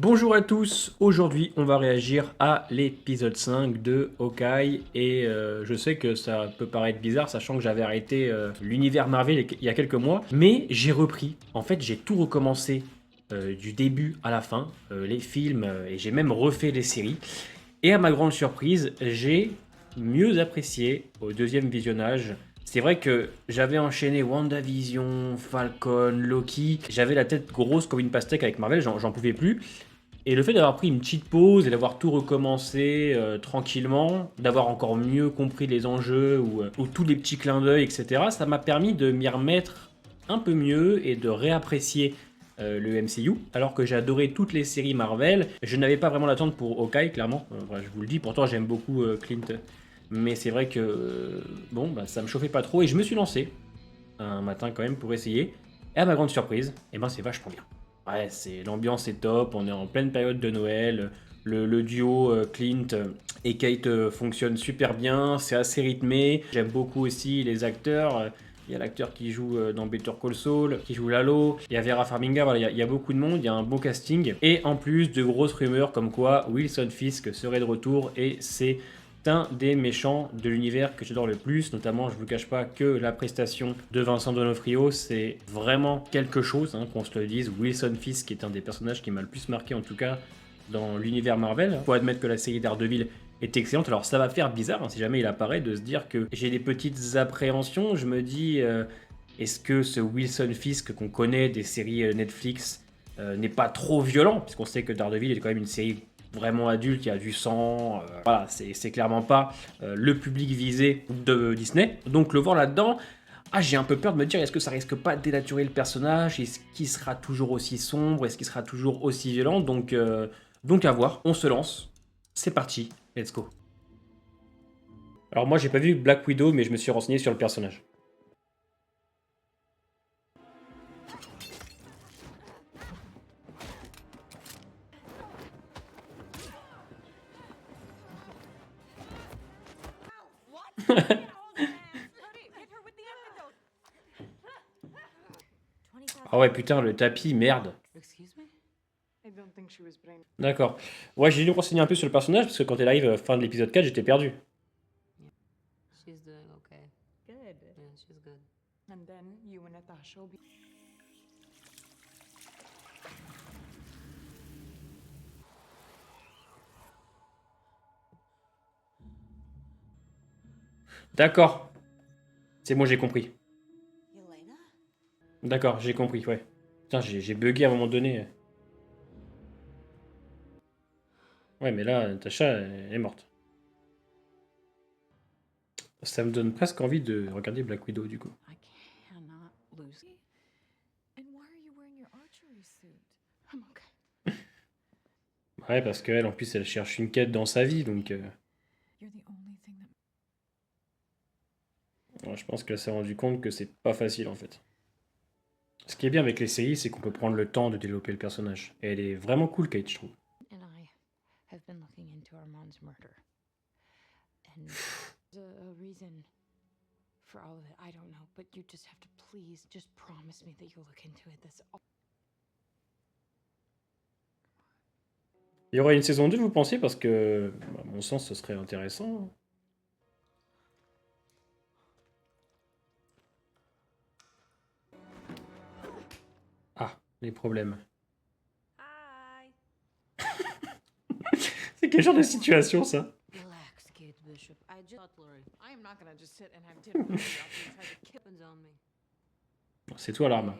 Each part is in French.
Bonjour à tous, aujourd'hui on va réagir à l'épisode 5 de Hawkeye et je sais que ça peut paraître bizarre sachant que j'avais arrêté l'univers Marvel il y a quelques mois, mais j'ai repris, en fait j'ai tout recommencé du début à la fin, les films et j'ai même refait les séries et à ma grande surprise j'ai mieux apprécié au deuxième visionnage. C'est vrai que j'avais enchaîné WandaVision, Falcon, Loki, j'avais la tête grosse comme une pastèque avec Marvel, j'en pouvais plus. Et le fait d'avoir pris une petite pause et d'avoir tout recommencé tranquillement, d'avoir encore mieux compris les enjeux ou tous les petits clins d'œil, etc., ça m'a permis de m'y remettre un peu mieux et de réapprécier le MCU. Alors que j'ai adoré toutes les séries Marvel, je n'avais pas vraiment l'attente pour Hawkeye, clairement. Voilà, je vous le dis, pourtant j'aime beaucoup Clint. Mais c'est vrai que bon, bah, ça me chauffait pas trop et je me suis lancé un matin quand même pour essayer. Et à ma grande surprise, eh ben c'est vachement bien. Ouais, l'ambiance est top, on est en pleine période de Noël, le duo Clint et Kate fonctionne super bien, c'est assez rythmé. J'aime beaucoup aussi les acteurs. Il y a l'acteur qui joue dans Better Call Saul, qui joue Lalo, il y a Vera Farmiga, voilà, il y a beaucoup de monde, il y a un bon casting. Et en plus, de grosses rumeurs comme quoi Wilson Fisk serait de retour et c'est un des méchants de l'univers que j'adore le plus, notamment je ne vous cache pas que la prestation de Vincent D'Onofrio, c'est vraiment quelque chose, hein, qu'on se le dise. Wilson Fisk est un des personnages qui m'a le plus marqué en tout cas dans l'univers Marvel. Il faut admettre que la série Daredevil est excellente, alors ça va faire bizarre hein, si jamais il apparaît de se dire que j'ai des petites appréhensions, je me dis est-ce que ce Wilson Fisk qu'on connaît des séries Netflix n'est pas trop violent, puisqu'on sait que Daredevil est quand même une série vraiment adulte, il y a du sang, voilà, c'est clairement pas le public visé de Disney. Donc le voir là-dedans, ah, j'ai un peu peur de me dire, est-ce que ça risque pas de dénaturer le personnage? Est-ce qu'il sera toujours aussi sombre? Est-ce qu'il sera toujours aussi violent? Donc à voir, on se lance. C'est parti, let's go. Alors moi j'ai pas vu Black Widow, mais je me suis renseigné sur le personnage. Ah ouais putain, le tapis, merde. D'accord. Ouais, j'ai dû me renseigner un peu sur le personnage, parce que quand elle arrive fin de l'épisode 4, j'étais perdu. D'accord, c'est bon, j'ai compris. D'accord, j'ai compris, ouais. Putain, j'ai bugué à un moment donné. Ouais, mais là, Tasha, elle est morte. Ça me donne presque envie de regarder Black Widow, du coup. Ouais, parce qu'elle, en plus, elle cherche une quête dans sa vie, donc... ouais, je pense qu'elle s'est rendu compte que c'est pas facile, en fait. Ce qui est bien avec les séries, c'est qu'on peut prendre le temps de développer le personnage. Et elle est vraiment cool, Kate, je trouve. Il y aurait une saison 2, vous pensez? Parce que, à mon sens, ce serait intéressant. Ah, les problèmes. C'est quel genre de situation, ça? C'est toi, l'arme.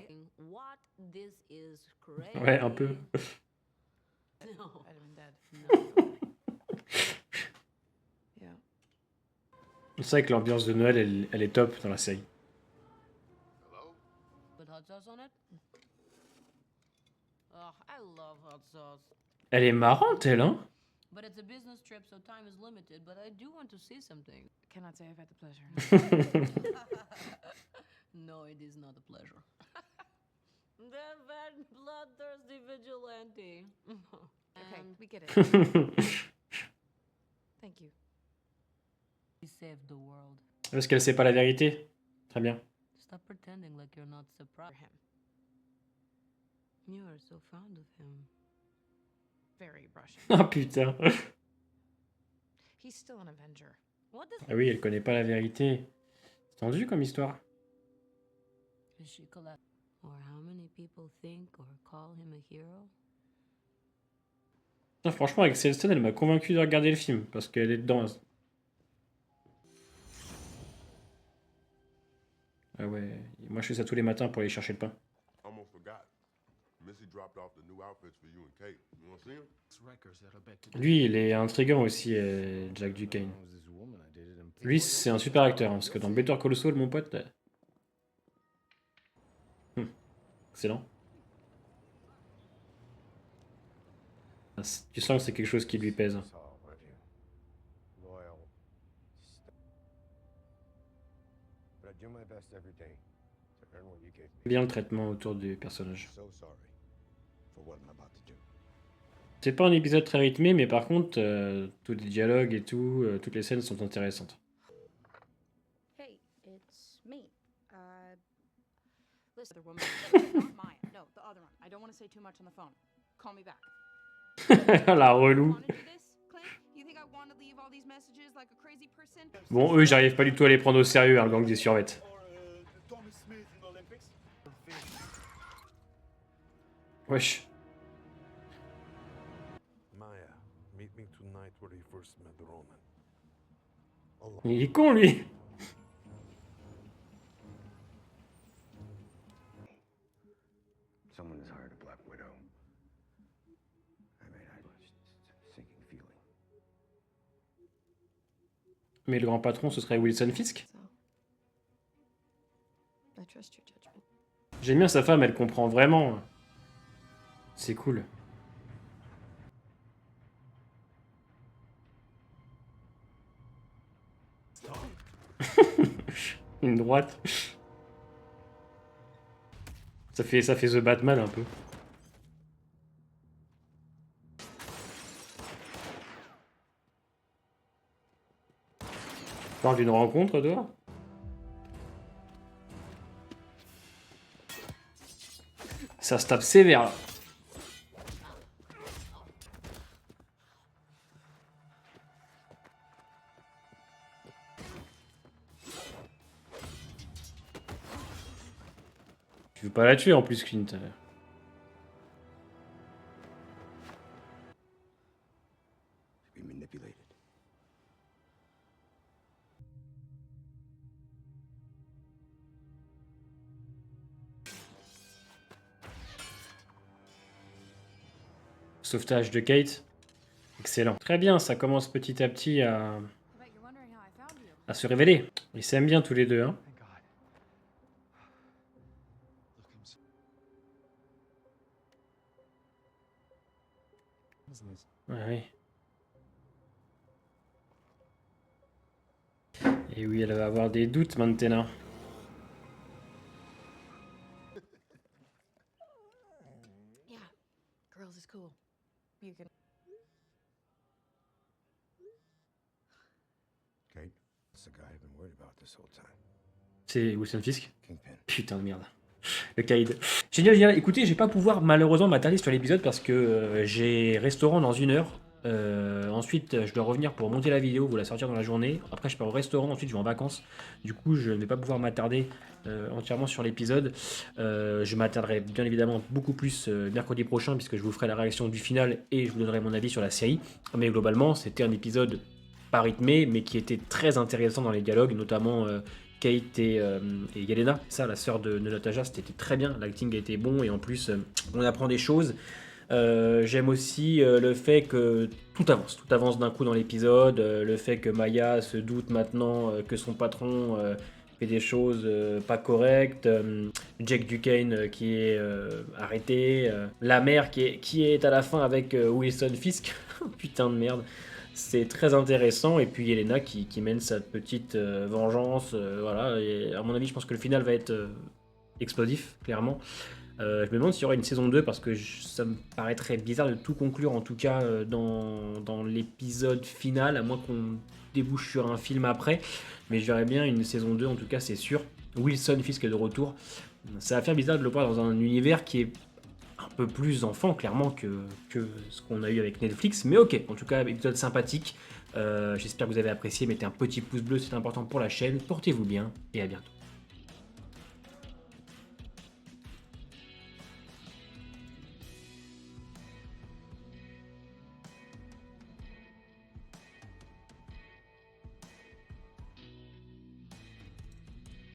Ouais, un peu. C'est vrai que l'ambiance de Noël, elle est top dans la série. Elle est marrante, elle, hein? Parce qu'elle sait pas la vérité. Très bien. Ah putain. Ah oui, elle connaît pas la vérité. C'est tendu comme histoire. Ah, franchement, avec cette scène, elle m'a convaincu de regarder le film, parce qu'elle est dedans. Ah ouais, moi je fais ça tous les matins pour aller chercher le pain. Lui, il est intriguant aussi, Jack Duquesne. Lui, c'est un super acteur, hein, parce que dans Better Call Saul, mon pote, excellent. Ah, tu sens que c'est quelque chose qui lui pèse. Bien le traitement autour du personnage. C'est pas un épisode très rythmé, mais par contre, tous les dialogues et tout, toutes les scènes sont intéressantes. Hey, it's me. Listen, other woman. Not Maya. No, the other one. I don't want to say too much on the phone. Call me back. La relou. Want to do this, Clint? You think I want to leave all these messages like a crazy person? Bon, eux, j'arrive pas du tout à les prendre au sérieux, hein, le gang des survettes. Wesh. Il est con, lui. Mais le grand patron, ce serait Wilson Fisk. J'aime bien sa femme, elle comprend vraiment. C'est cool. Une droite. Ça fait The Batman un peu. Tu parles d'une rencontre, toi? Ça se tape sévère, là. Tu veux pas la tuer en plus, Clint. Sauvetage de Kate. Excellent. Très bien, ça commence petit à petit à se révéler. Ils s'aiment bien tous les deux, hein. Ouais, oui. Et oui, elle va avoir des doutes maintenant. Yeah, girls is cool. You can. Kate, that's the guy I've been worried about this whole time. C'est Wilson Fisk. Kingpin. Putain de merde. Le Kaïd. Génial, génial. Écoutez, je vais pas pouvoir malheureusement m'attarder sur l'épisode parce que j'ai restaurant dans 1 heure. Ensuite, je dois revenir pour monter la vidéo, vous la sortir dans la journée. Après, je pars au restaurant, ensuite je vais en vacances. Du coup, je ne vais pas pouvoir m'attarder entièrement sur l'épisode. Je m'attarderai bien évidemment beaucoup plus mercredi prochain puisque je vous ferai la réaction du final et je vous donnerai mon avis sur la série. Mais globalement, c'était un épisode pas rythmé, mais qui était très intéressant dans les dialogues, notamment Kate et Yelena, ça, la sœur de Natasha, c'était très bien, l'acting a été bon et en plus on apprend des choses. J'aime aussi le fait que tout avance d'un coup dans l'épisode, le fait que Maya se doute maintenant que son patron fait des choses pas correctes, Jack Duquesne qui est arrêté, la mère qui est à la fin avec Wilson Fisk, putain de merde. C'est très intéressant, et puis Elena qui mène sa petite vengeance, voilà, et à mon avis je pense que le final va être explosif, clairement. Je me demande s'il y aura une saison 2 parce que ça me paraîtrait bizarre de tout conclure en tout cas dans l'épisode final, à moins qu'on débouche sur un film après, mais je verrais bien une saison 2 en tout cas, c'est sûr. Wilson Fisk est de retour, ça va faire bizarre de le voir dans un univers qui est un peu plus enfant clairement que ce qu'on a eu avec Netflix, mais ok, en tout cas épisode sympathique. J'espère que vous avez apprécié, mettez un petit pouce bleu, c'est important pour la chaîne, portez-vous bien et à bientôt.